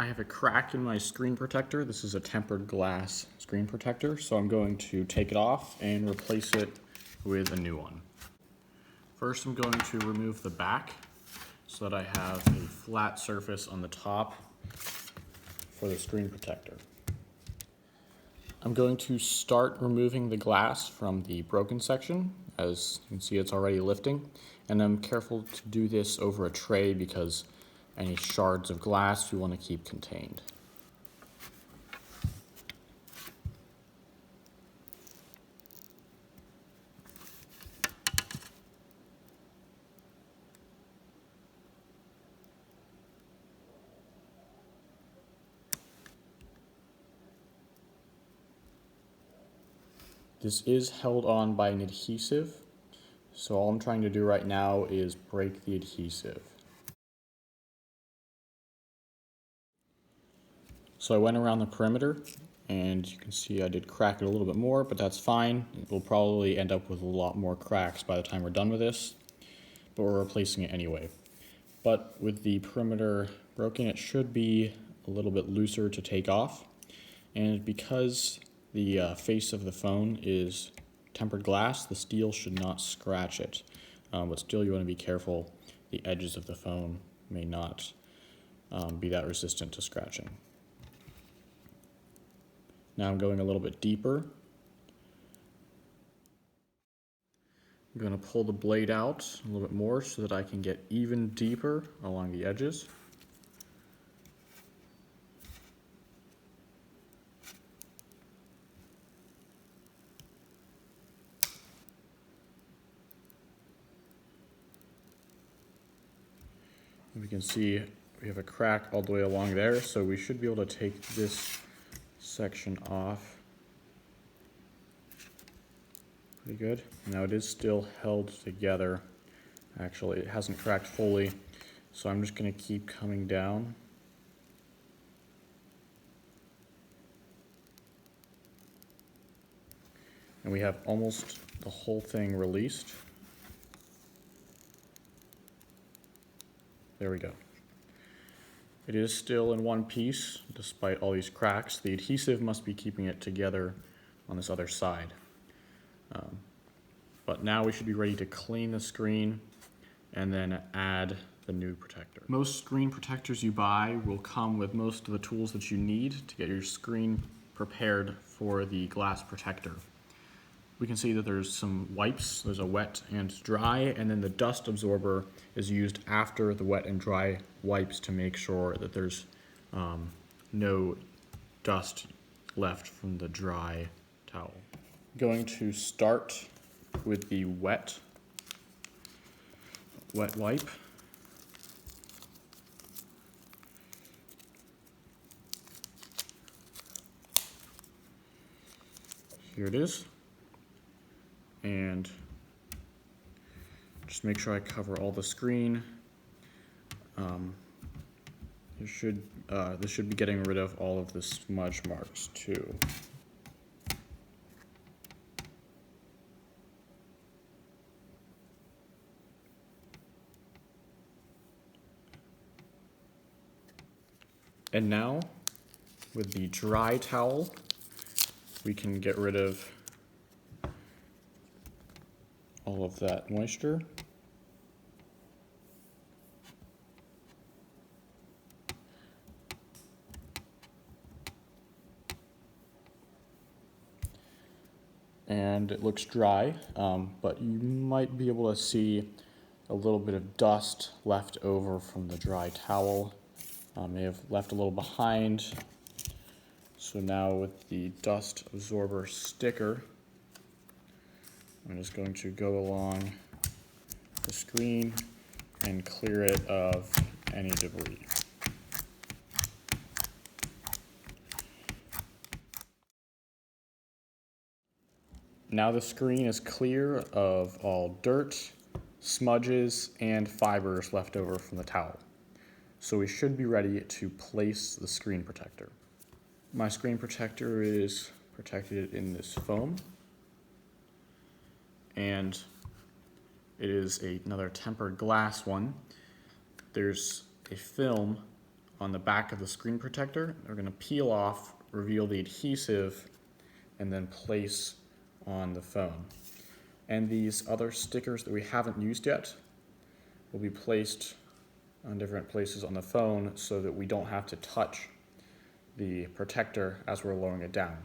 I have a crack in my screen protector. This is a tempered glass screen protector, so I'm going to take it off and replace it with a new one. First, I'm going to remove the back so that I have a flat surface on the top for the screen protector. I'm going to start removing the glass from the broken section. As you can see, it's already lifting, and I'm careful to do this over a tray because any shards of glass we want to keep contained. This is held on by an adhesive, so all I'm trying to do right now is break the adhesive. So I went around the perimeter, and you can see I did crack it a little bit more, but that's fine. We'll probably end up with a lot more cracks by the time we're done with this, but we're replacing it anyway. But with the perimeter broken, it should be a little bit looser to take off, and because the face of the phone is tempered glass, the steel should not scratch it. But still, you want to be careful. The edges of the phone may not be that resistant to scratching. Now I'm going a little bit deeper. I'm going to pull the blade out a little bit more so that I can get even deeper along the edges. We can see we have a crack all the way along there, so we should be able to take this section off. Pretty good. Now it is still held together. Actually, it hasn't cracked fully, so I'm just going to keep coming down. And we have almost the whole thing released. There we go. It is still in one piece, despite all these cracks. The adhesive must be keeping it together on this other side. But now we should be ready to clean the screen and then add the new protector. Most screen protectors you buy will come with most of the tools that you need to get your screen prepared for the glass protector. We can see that there's some wipes, there's a wet and dry, and then the dust absorber is used after the wet and dry wipes to make sure that there's no dust left from the dry towel. Going to start with the wet wipe. Here it is. And just make sure I cover all the screen. This should be getting rid of all of the smudge marks too. And now, with the dry towel, we can get rid of all of that moisture. And it looks dry, but you might be able to see a little bit of dust left over from the dry towel. May have left a little behind. So now with the dust absorber sticker, I'm just going to go along the screen and clear it of any debris. Now the screen is clear of all dirt, smudges, and fibers left over from the towel. So we should be ready to place the screen protector. My screen protector is protected in this foam, and it is another tempered glass one. There's a film on the back of the screen protector. We're going to peel off, reveal the adhesive, and then place on the phone. And these other stickers that we haven't used yet will be placed on different places on the phone so that we don't have to touch the protector as we're lowering it down.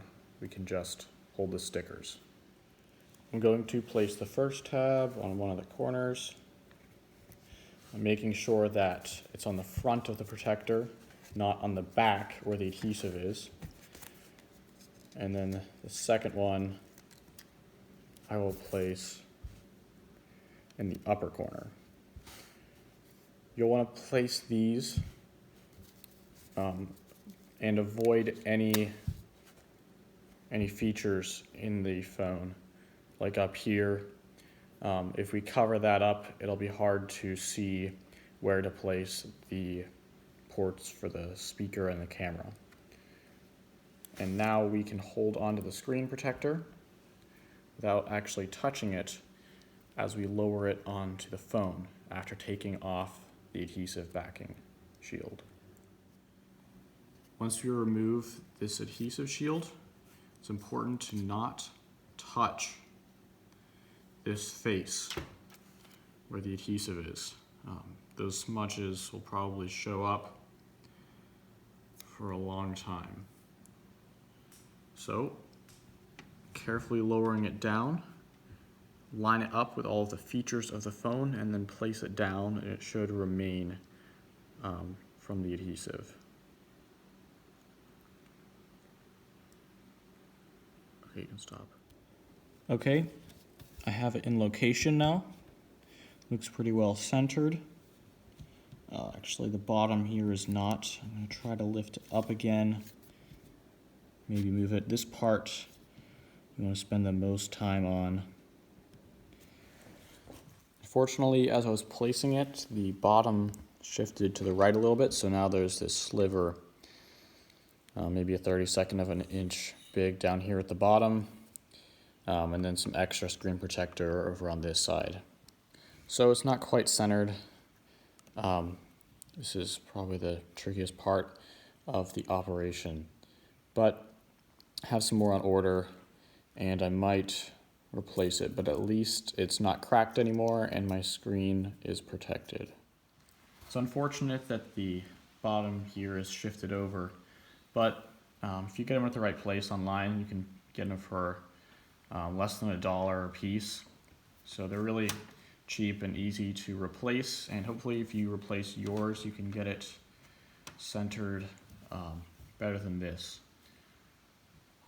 We can just hold the stickers. I'm going to place the first tab on one of the corners. I'm making sure that it's on the front of the protector, not on the back where the adhesive is. And then the second one I will place in the upper corner. You'll want to place these and avoid any features in the phone, like up here. If we cover that up, it'll be hard to see where to place the ports for the speaker and the camera. And now we can hold onto the screen protector without actually touching it as we lower it onto the phone after taking off the adhesive backing shield. Once we remove this adhesive shield, it's important to not touch this face where the adhesive is. Those smudges will probably show up for a long time. So, carefully lowering it down, line it up with all of the features of the phone, and then place it down, and it should remain from the adhesive. Okay, you can stop. Okay, I have it in location now. Looks pretty well centered. Actually, the bottom here is not. I'm going to try to lift it up again. Maybe move it. This part you want to spend the most time on. Fortunately, as I was placing it, the bottom shifted to the right a little bit, so now there's this sliver, maybe a 32nd of an inch big down here at the bottom, and then some extra screen protector over on this side. So it's not quite centered. This is probably the trickiest part of the operation, but I have some more on order, and I might replace it, but at least it's not cracked anymore and my screen is protected. It's unfortunate that the bottom here is shifted over, but if you get them at the right place online, you can get them for less than $1 a piece. So they're really cheap and easy to replace, and hopefully if you replace yours, you can get it centered better than this.